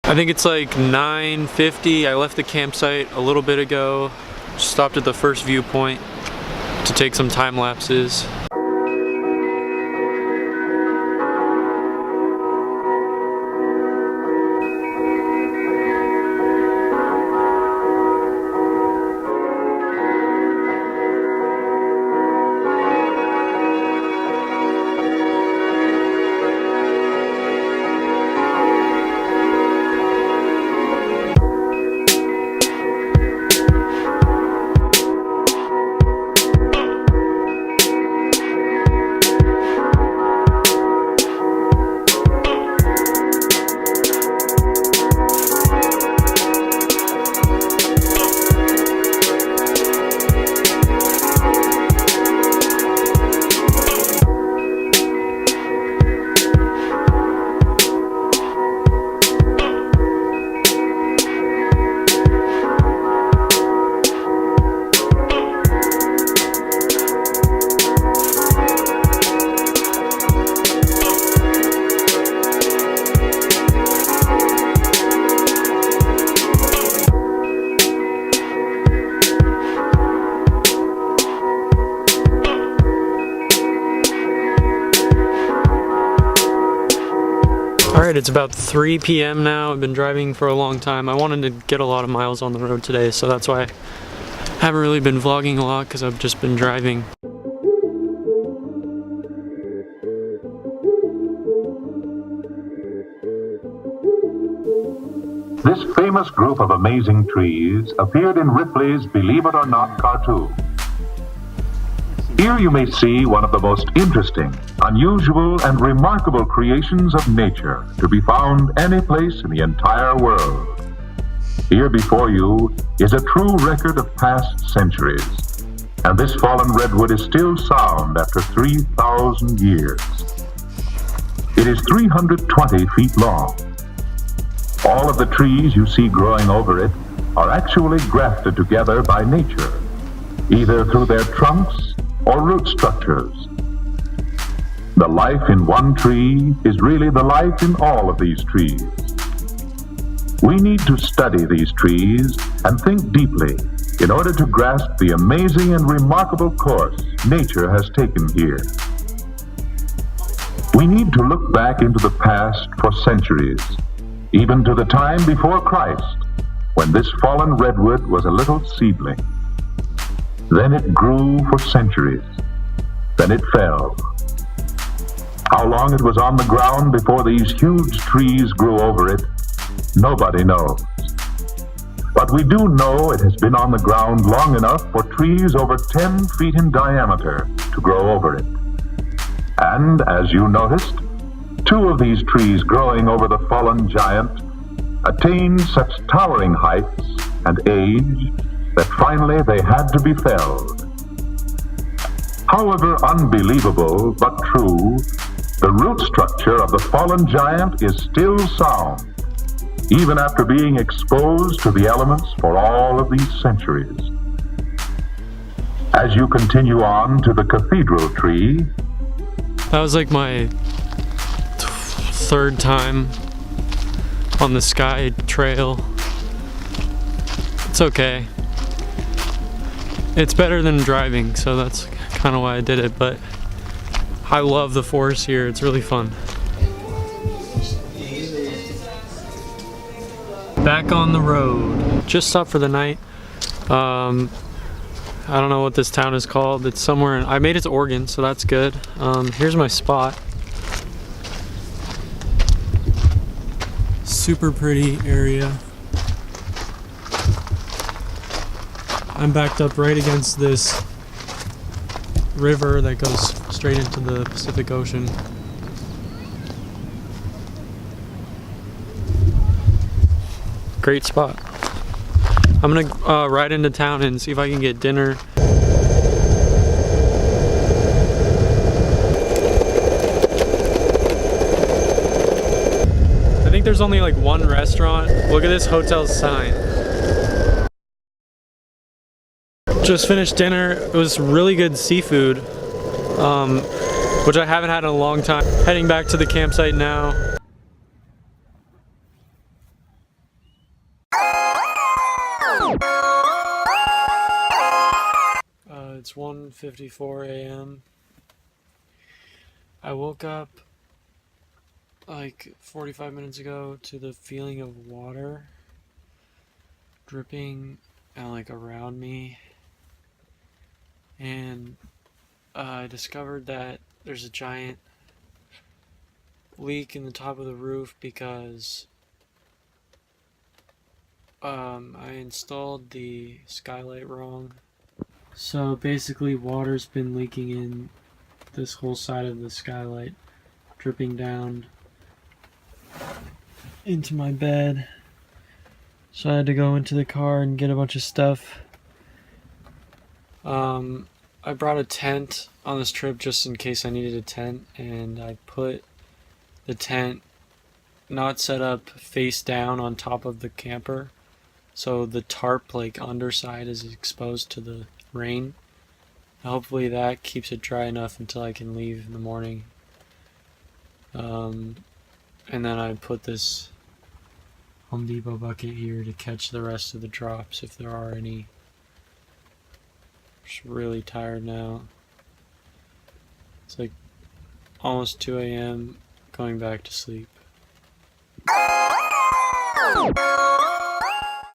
I think it's like 9:50. I left the campsite a little bit ago. Stopped at the first viewpoint to take some time lapses. Alright, it's about 3 p.m. now. I've been driving for a long time. I wanted to get a lot of miles on the road today, so that's why I haven't really been vlogging a lot, because I've just been driving. This famous group of amazing trees appeared in Ripley's Believe It or Not cartoon. Here you may see one of the most interesting, unusual, and remarkable creations of nature to be found any place in the entire world. Here before you is a true record of past centuries, and this fallen redwood is still sound after 3,000 years. It is 320 feet long. All of the trees you see growing over it are actually grafted together by nature, either through their trunks or root structures. The life in one tree is really the life in all of these trees. We need to study these trees and think deeply in order to grasp the amazing and remarkable course nature has taken here. We need to look back into the past for centuries, even to the time before Christ, when this fallen redwood was a little seedling. Then it grew for centuries. Then it fell. How long it was on the ground before these huge trees grew over it, nobody knows. But we do know it has been on the ground long enough for trees over 10 feet in diameter to grow over it. And, as you noticed, 2 of these trees growing over the fallen giant attained such towering heights and age that finally they had to be felled. However unbelievable but true, the root structure of the fallen giant is still sound, even after being exposed to the elements for all of these centuries. As you continue on to the cathedral tree, That was like my third time on the Sky Trail. It's okay. It's better than driving, so that's kind of why I did it, but I love the forest here. It's really fun. Back on the road. Just stopped for the night. I don't know what this town is called. It's somewhere I made it to Oregon, so that's good. Here's my spot. Super pretty area. I'm backed up right against this river that goes straight into the Pacific Ocean. Great spot. I'm gonna ride into town and see if I can get dinner. I think there's only like one restaurant. Look at this hotel sign. Just finished dinner. It was really good seafood, which I haven't had in a long time. Heading back to the campsite now. It's 1:54 a.m. I woke up like 45 minutes ago to the feeling of water dripping like around me, and I discovered that there's a giant leak in the top of the roof because I installed the skylight wrong. So basically water's been leaking in this whole side of the skylight, dripping down into my bed. So I had to go into the car and get a bunch of stuff. I brought a tent on this trip just in case I needed a tent, and I put the tent not set up face down on top of the camper, so the tarp like underside is exposed to the rain. Hopefully that keeps it dry enough until I can leave in the morning. And then I put this Home Depot bucket here to catch the rest of the drops if there are any. I'm just really tired now. It's like almost 2 a.m. going back to sleep.